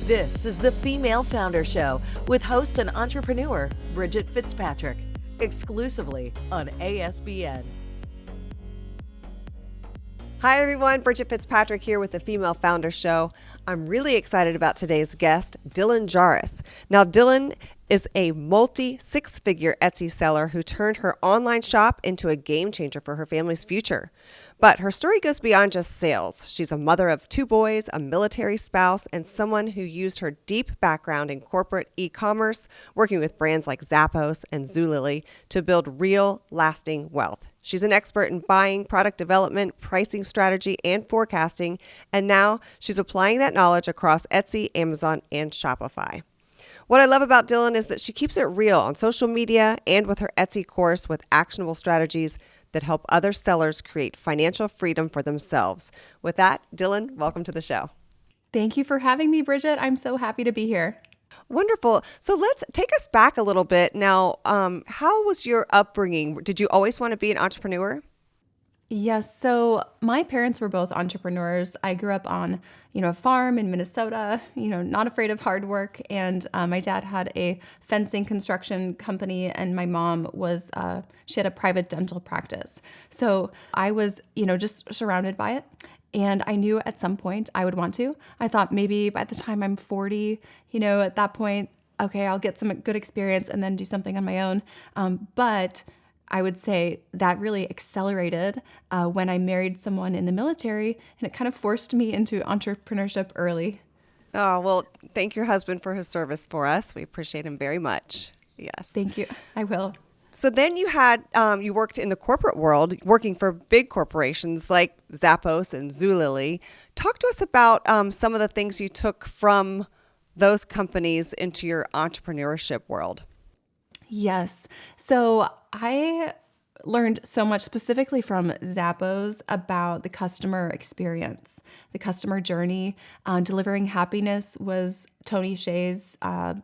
This is the Female Founder Show with host and entrepreneur Bridget Fitzpatrick, exclusively on ASBN. Hi everyone, Bridget Fitzpatrick here with the Female Founder Show. I'm really excited about today's guest, Dylan Jahraus. Now, Dylan is a multi-six-figure Etsy seller who turned her online shop into a game changer for her family's future. But her story goes beyond just sales. She's a mother of 2 boys, a military spouse, and someone who used her deep background in corporate e-commerce, working with brands like Zappos and Zulily, to build real, lasting wealth. She's an expert in buying, product development, pricing strategy, and forecasting, and now she's applying that knowledge across Etsy, Amazon, and Shopify. What I love about Dylan is that she keeps it real on social media and with her Etsy course with actionable strategies that help other sellers create financial freedom for themselves. With that, Dylan, welcome to the show. Thank you for having me, Bridget. I'm so happy to be here. Wonderful. So let's take us back a little bit. Now, how was your upbringing? Did you always want to be an entrepreneur? Yes. So my parents were both entrepreneurs. I grew up on, a farm in Minnesota, not afraid of hard work. And my dad had a fencing construction company, and my mom was, she had a private dental practice. So I was, just surrounded by it. And I knew at some point I would want to. I thought maybe by the time I'm 40, at that point, okay, I'll get some good experience and then do something on my own. But I would say that really accelerated when I married someone in the military, and it kind of forced me into entrepreneurship early. Oh, well, thank your husband for his service for us. We appreciate him very much. Yes. Thank you. I will. So then you had, you worked in the corporate world, working for big corporations like Zappos and Zulily. Talk to us about some of the things you took from those companies into your entrepreneurship world. Yes. So I learned so much specifically from Zappos about the customer experience, the customer journey. Delivering Happiness was Tony Hsieh's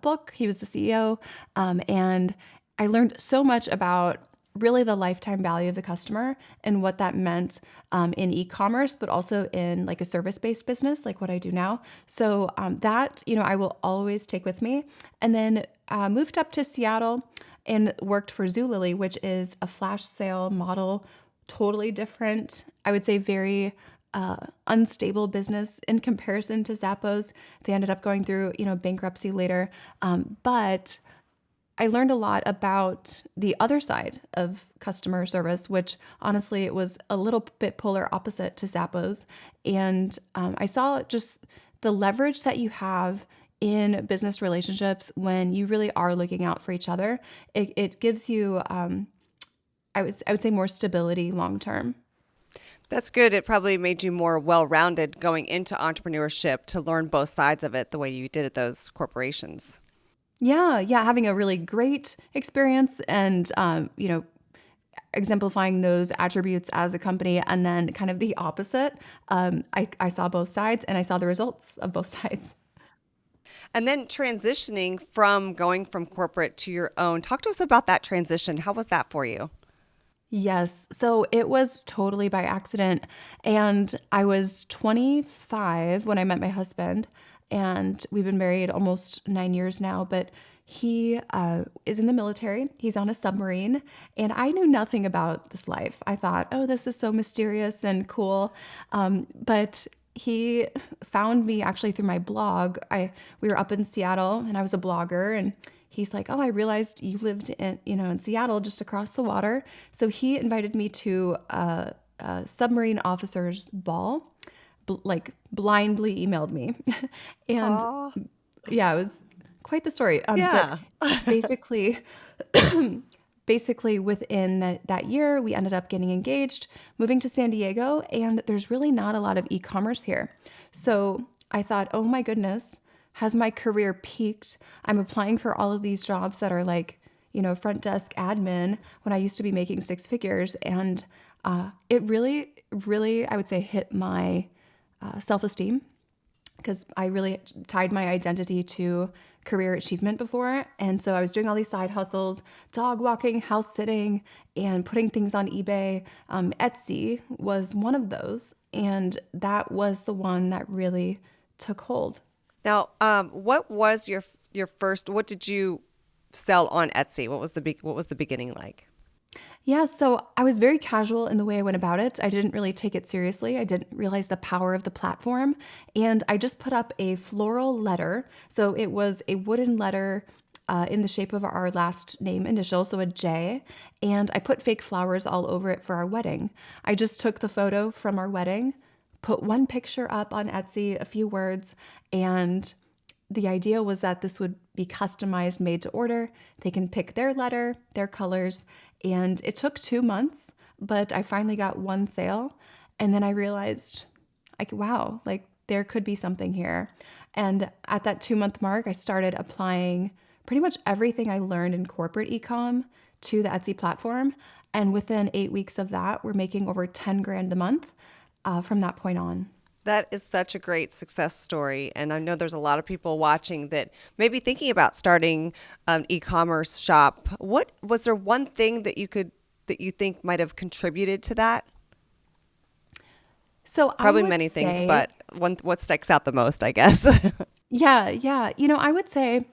book. He was the CEO. And I learned so much about really the lifetime value of the customer and what that meant in e-commerce, but also in like a service-based business, like what I do now. So that, I will always take with me. And then moved up to Seattle and worked for Zulily, which is a flash sale model, totally different. I would say very unstable business in comparison to Zappos. They ended up going through, bankruptcy later. But I learned a lot about the other side of customer service, which honestly, it was a little bit polar opposite to Zappos. And I saw just the leverage that you have in business relationships when you really are looking out for each other. It gives you, I would say, more stability long term. That's good. It probably made you more well-rounded going into entrepreneurship to learn both sides of it the way you did at those corporations. Yeah, having a really great experience and, exemplifying those attributes as a company, and then kind of the opposite. I saw both sides and I saw the results of both sides. And then transitioning from going from corporate to your own. Talk to us about that transition. How was that for you? Yes. So it was totally by accident. And I was 25 when I met my husband. And we've been married almost 9 years now, but he is in the military. He's on a submarine, and I knew nothing about this life. I thought, oh, this is so mysterious and cool. But he found me actually through my blog. We were up in Seattle, and I was a blogger, and he's like, oh, I realized you lived in Seattle, just across the water. So he invited me to a submarine officers ball. Blindly emailed me. And Aww. Yeah, it was quite the story. Yeah. But basically within that year, we ended up getting engaged, moving to San Diego, and there's really not a lot of e-commerce here. So I thought, oh my goodness, has my career peaked? I'm applying for all of these jobs that are like, front desk admin when I used to be making 6 figures. And it really, really, I would say, hit my self-esteem, because I really tied my identity to career achievement before. And so I was doing all these side hustles, dog walking, house sitting, and putting things on eBay. Etsy was one of those. And that was the one that really took hold. Now, what was your first? What did you sell on Etsy? What was the beginning like? Yeah, so I was very casual in the way I went about it. I didn't really take it seriously. I didn't realize the power of the platform. And I just put up a floral letter. So it was a wooden letter in the shape of our last name initial, so a J. And I put fake flowers all over it for our wedding. I just took the photo from our wedding, put one picture up on Etsy, a few words, and the idea was that this would be customized, made to order. They can pick their letter, their colors, and it took 2 months, but I finally got one sale. And then I realized, like, wow, like there could be something here. And at that 2 month mark, I started applying pretty much everything I learned in corporate ecom to the Etsy platform. And within 8 weeks of that, we're making over 10 grand a month from that point on. That is such a great success story. And I know there's a lot of people watching that may be thinking about starting an e-commerce shop. What was there one thing that you think might have contributed to that? So Probably I would many things, say, but what sticks out the most, I guess. yeah. I would say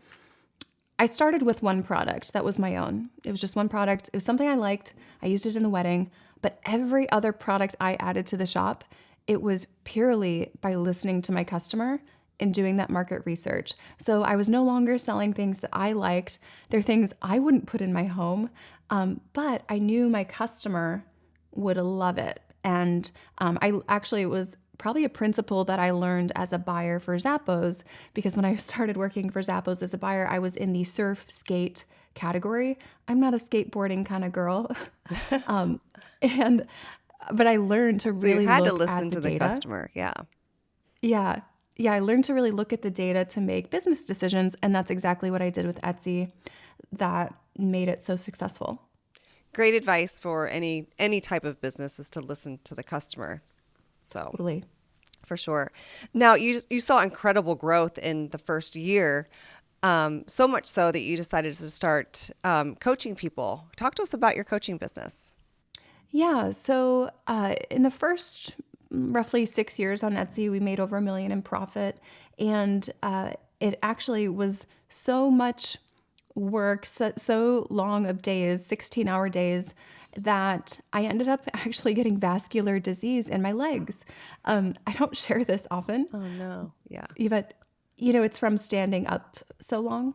I started with one product that was my own. It was just one product. It was something I liked. I used it in the wedding, but every other product I added to the shop, it was purely by listening to my customer and doing that market research. So I was no longer selling things that I liked. They're things I wouldn't put in my home, but I knew my customer would love it. And it was probably a principle that I learned as a buyer for Zappos, because when I started working for Zappos as a buyer, I was in the surf skate category. I'm not a skateboarding kind of girl. um, and but I learned to So you really had to look listen at to the the data. customer. Yeah. Yeah. Yeah. I learned to really look at the data to make business decisions. And that's exactly what I did with Etsy that made it so successful. Great advice for any type of business is to listen to the customer. So Totally. for sure. Now you saw incredible growth in the first year, so much so that you decided to start coaching people. Talk to us about your coaching business. Yeah. So in the first roughly 6 years on Etsy, we made over $1 million in profit. And it actually was so much work, so long of days, 16-hour days, that I ended up actually getting vascular disease in my legs. I don't share this often, Oh no. Yeah. but it's from standing up so long.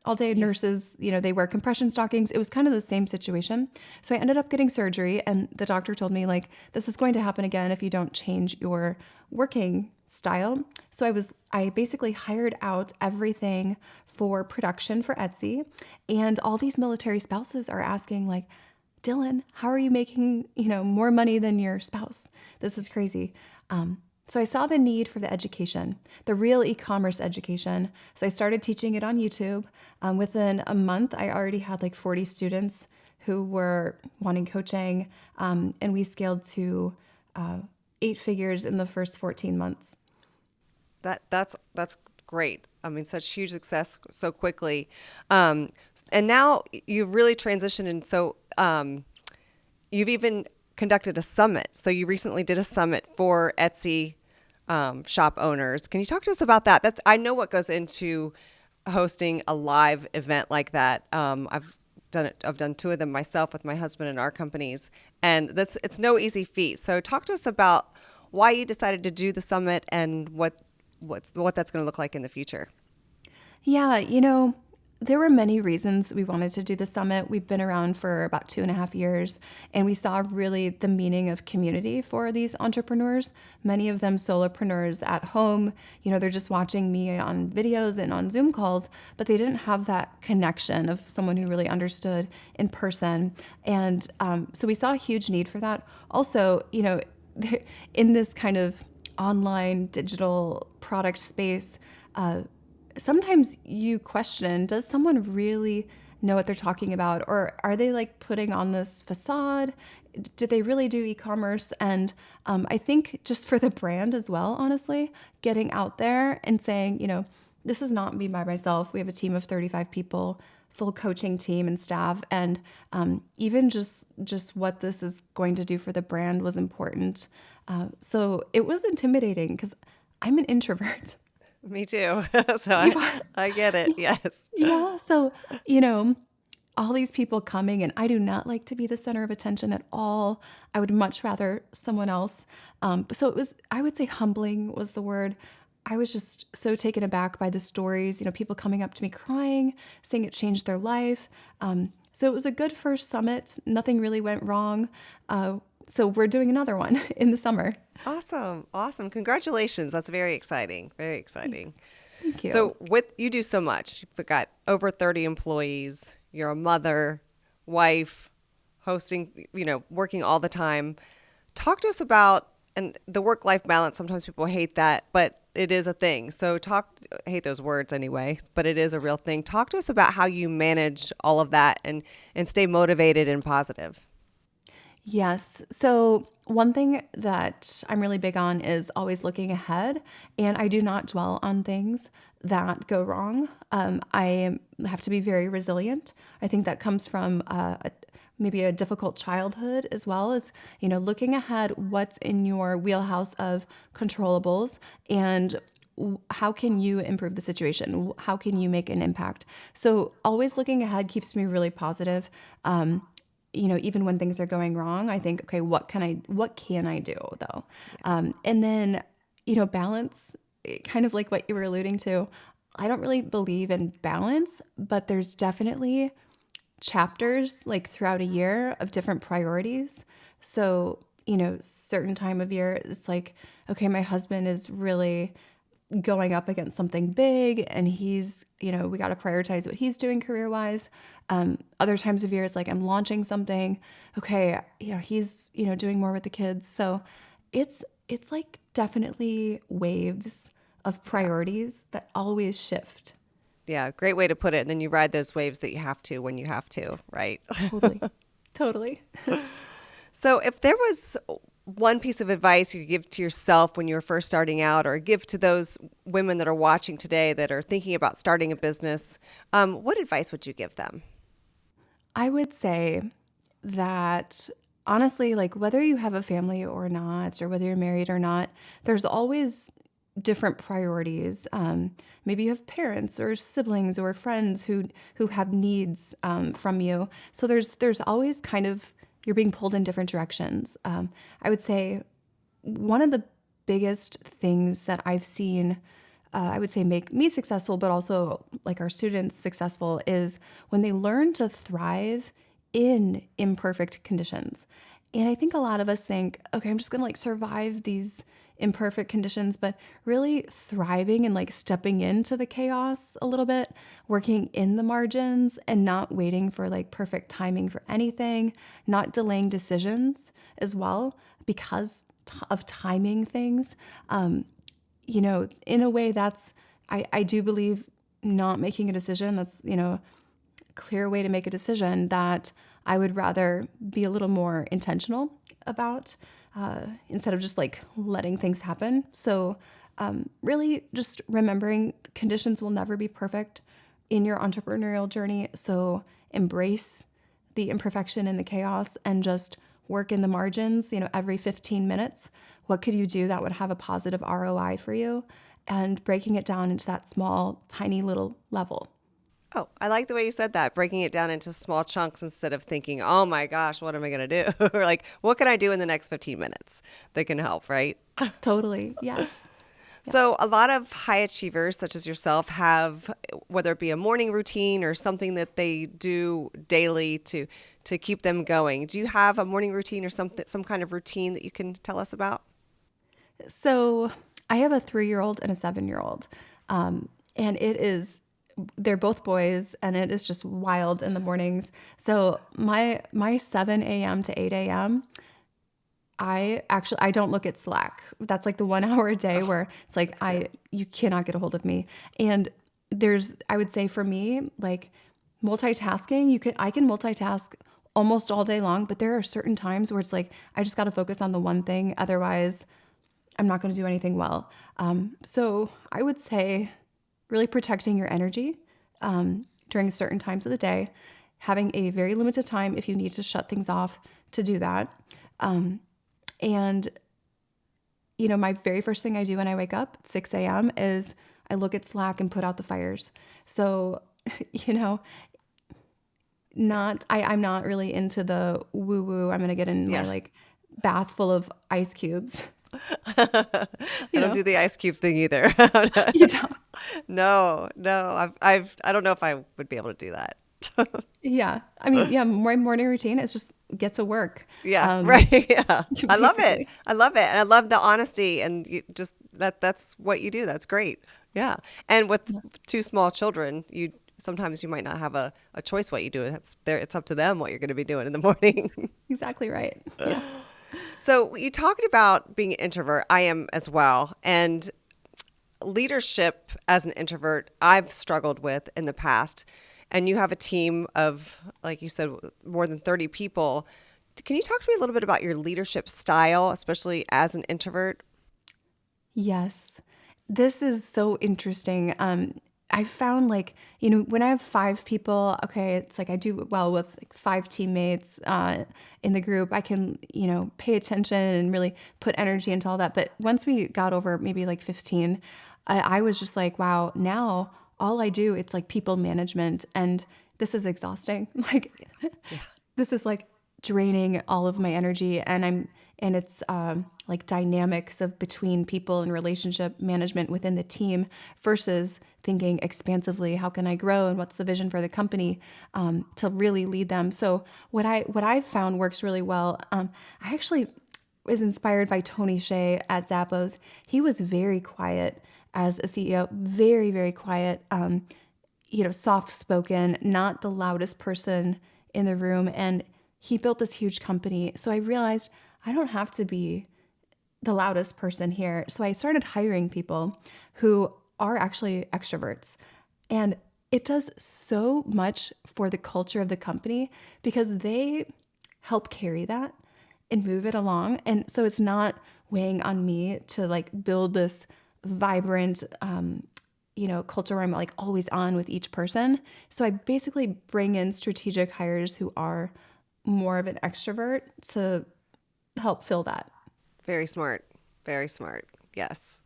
All day nurses, they wear compression stockings. It was kind of the same situation. So I ended up getting surgery, and the doctor told me, like, this is going to happen again if you don't change your working style. So I basically hired out everything for production for Etsy, and all these military spouses are asking, like, Dylan, how are you making, more money than your spouse? This is crazy. So I saw the need for the education, the real e-commerce education. So I started teaching it on YouTube. Within a month, I already had like 40 students who were wanting coaching, and we scaled to 8 figures in the first 14 months. That's great. I mean, such huge success so quickly. And now you've really transitioned. And so you've even conducted a summit. So you recently did a summit for Etsy shop owners. Can you talk to us about that? I know what goes into hosting a live event like that. I've done 2 of them myself with my husband and our companies, and it's no easy feat. So talk to us about why you decided to do the summit and what that's going to look like in the future. Yeah, there were many reasons we wanted to do the summit. We've been around for about 2.5 years, and we saw really the meaning of community for these entrepreneurs, many of them solopreneurs at home. They're just watching me on videos and on Zoom calls, but they didn't have that connection of someone who really understood in person. And so we saw a huge need for that. Also, in this kind of online digital product space, sometimes you question, does someone really know what they're talking about? Or are they like putting on this facade? Did they really do e-commerce? And I think just for the brand as well, honestly, getting out there and saying, this is not me by myself. We have a team of 35 people, full coaching team and staff. And even just what this is going to do for the brand was important. So it was intimidating because I'm an introvert. Me too. So I get it. Yes. Yeah. So, you know, all these people coming, and I do not like to be the center of attention at all. I would much rather someone else. So it was, I would say humbling was the word. I was just so taken aback by the stories, people coming up to me crying, saying it changed their life. So it was a good first summit. Nothing really went wrong. So we're doing another one in the summer. Awesome. Awesome. Congratulations. That's very exciting. Very exciting. Thanks. Thank you. So you do so much. You've got over 30 employees. You're a mother, wife, hosting, working all the time. Talk to us about, and the work-life balance. Sometimes people hate that, but it is a thing. So I hate those words anyway, but it is a real thing. Talk to us about how you manage all of that and stay motivated and positive. Yes. So one thing that I'm really big on is always looking ahead, and I do not dwell on things that go wrong. I have to be very resilient. I think that comes from maybe a difficult childhood, as well as, looking ahead, what's in your wheelhouse of controllables, and how can you improve the situation? How can you make an impact? So always looking ahead keeps me really positive. Even when things are going wrong, I think, okay, what can I do though? And then, balance, kind of like what you were alluding to. I don't really believe in balance, but there's definitely chapters like throughout a year of different priorities. So, certain time of year, it's like, okay, my husband is really going up against something big, and he's, we got to prioritize what he's doing career-wise. Other times of year, it's like I'm launching something. Okay, he's, doing more with the kids. So it's like definitely waves of priorities that always shift. Yeah, great way to put it. And then you ride those waves that you have to when you have to, right? Totally. So if there was one piece of advice you could give to yourself when you were first starting out, or give to those women that are watching today that are thinking about starting a business, what advice would you give them? I would say that honestly, like whether you have a family or not, or whether you're married or not, there's always different priorities. Maybe you have parents or siblings or friends who have needs from you. So there's always kind of, you're being pulled in different directions. I would say one of the biggest things that I've seen, I would say make me successful, but also like our students successful, is when they learn to thrive in imperfect conditions. And I think a lot of us think, okay, I'm just going to like survive these imperfect conditions, but really thriving and like stepping into the chaos a little bit, working in the margins and not waiting for like perfect timing for anything, not delaying decisions as well because of timing things. In a way that's, I do believe not making a decision that's, clear way to make a decision that I would rather be a little more intentional about instead of just like letting things happen. So really just remembering conditions will never be perfect in your entrepreneurial journey. So embrace the imperfection and the chaos and just work in the margins, every 15 minutes. What could you do that would have a positive ROI for you? And breaking it down into that small, tiny little level. Oh, I like the way you said that, breaking it down into small chunks instead of thinking, oh my gosh, what am I going to do? Or like, what can I do in the next 15 minutes that can help, right? Totally. Yes. So a lot of high achievers, such as yourself, have, whether it be a morning routine or something that they do daily to keep them going. Do you have a morning routine or some kind of routine that you can tell us about? So I have a 3-year-old and a 7-year-old, and they're both boys, and it is just wild in the mornings. So my 7 a.m. to 8 a.m., I don't look at Slack. That's like the 1 hour a day where it's like, you cannot get a hold of me. And I would say for me, like multitasking, I can multitask almost all day long, but there are certain times where it's like, I just got to focus on the one thing. Otherwise I'm not going to do anything well. So I would say really protecting your energy during certain times of the day, having a very limited time if you need to shut things off to do that. And my very first thing I do when I wake up at 6 a.m. is I look at Slack and put out the fires. So, you know, I'm not really into the woo woo. I'm going to get in my like bath full of ice cubes. I don't do the ice cube thing either. You don't? No. I don't know if I would be able to do that. Yeah. I mean, my morning routine is just get to work. Yeah. Right. Yeah. I love it. Basically. I love it. And I love the honesty and that's what you do. That's great. Yeah. And with two small children, sometimes you might not have a choice what you do. It's up to them what you're going to be doing in the morning. Exactly right. Yeah. So you talked about being an introvert. I am as well. And leadership as an introvert, I've struggled with in the past. And you have a team of, like you said, more than 30 people. Can you talk to me a little bit about your leadership style, especially as an introvert? Yes. This is so interesting. I found when I have 5 people, okay, it's like I do well with 5 teammates in the group. I can, pay attention and really put energy into all that. But once we got over maybe 15, I was just like, wow, now all I do, it's like people management. And this is exhausting. This is draining all of my energy. And it's dynamics of between people and relationship management within the team versus thinking expansively, how can I grow and what's the vision for the company to really lead them. So what I've found works really well. I actually was inspired by Tony Hsieh at Zappos. He was very quiet as a CEO, very, very quiet, soft-spoken, not the loudest person in the room. And he built this huge company. So I realized I don't have to be the loudest person here. So I started hiring people who are actually extroverts. And it does so much for the culture of the company because they help carry that and move it along. And so it's not weighing on me to build this vibrant, culture where I'm always on with each person. So I basically bring in strategic hires who are more of an extrovert to help fill that. Very smart. Very smart. Yes.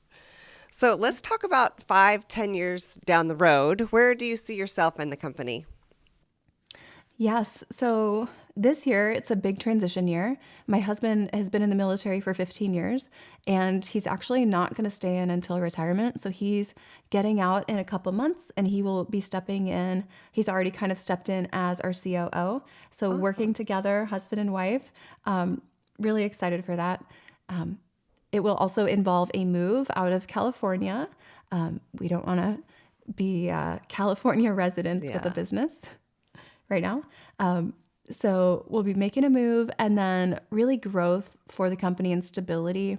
So let's talk about 5-10 years down the road. Where do you see yourself in the company? Yes. So this year, it's a big transition year. My husband has been in the military for 15 years, and he's actually not going to stay in until retirement. So he's getting out in a couple months, and he will be stepping in. He's already kind of stepped in as our COO. So Awesome. Working together, husband and wife, really excited for that. It will also involve a move out of California. We don't want to be California residents with a business right now. So we'll be making a move and then really growth for the company and stability.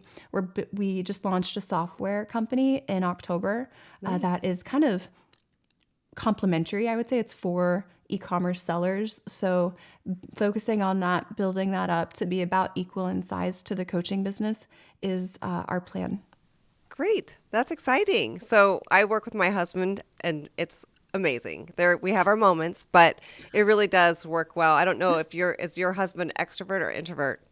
We just launched a software company in October that is kind of complementary. I would say it's for e-commerce sellers. So focusing on that, building that up to be about equal in size to the coaching business is our plan. Great. That's exciting. So I work with my husband and it's amazing. We have our moments, but it really does work well. I don't know if is your husband extrovert or introvert?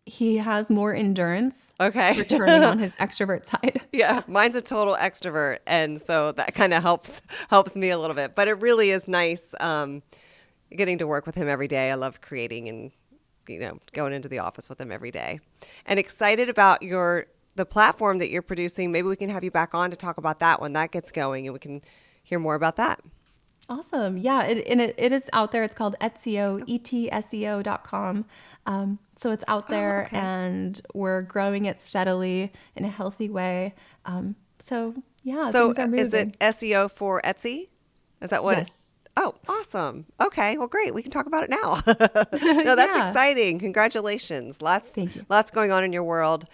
He has more endurance Okay. for turning on his extrovert side. Yeah, mine's a total extrovert, and so that kind of helps me a little bit. But it really is nice getting to work with him every day. I love creating and going into the office with him every day, and excited about the platform that you're producing. Maybe we can have you back on to talk about that when that gets going, and we can hear more about that. Awesome. Yeah, it is out there. It's called Etseo, etseo.com. So it's out there and we're growing it steadily in a healthy way. So things are moving. Is it SEO for Etsy? Is that what? Yes. Oh, awesome. Okay. Well, great. We can talk about it now. No, that's exciting. Congratulations. Thank you. Lots going on in your world.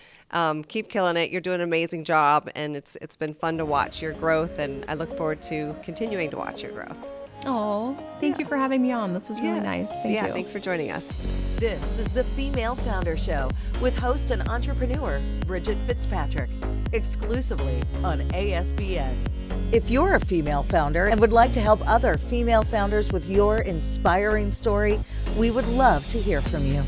Keep killing it. You're doing an amazing job, and it's been fun to watch your growth, and I look forward to continuing to watch your growth. Oh, thank you for having me on. This was really nice. Thank you. Thanks for joining us. This is the Female Founder Show with host and entrepreneur Bridget Fitzpatrick, exclusively on ASBN. If you're a female founder and would like to help other female founders with your inspiring story, we would love to hear from you.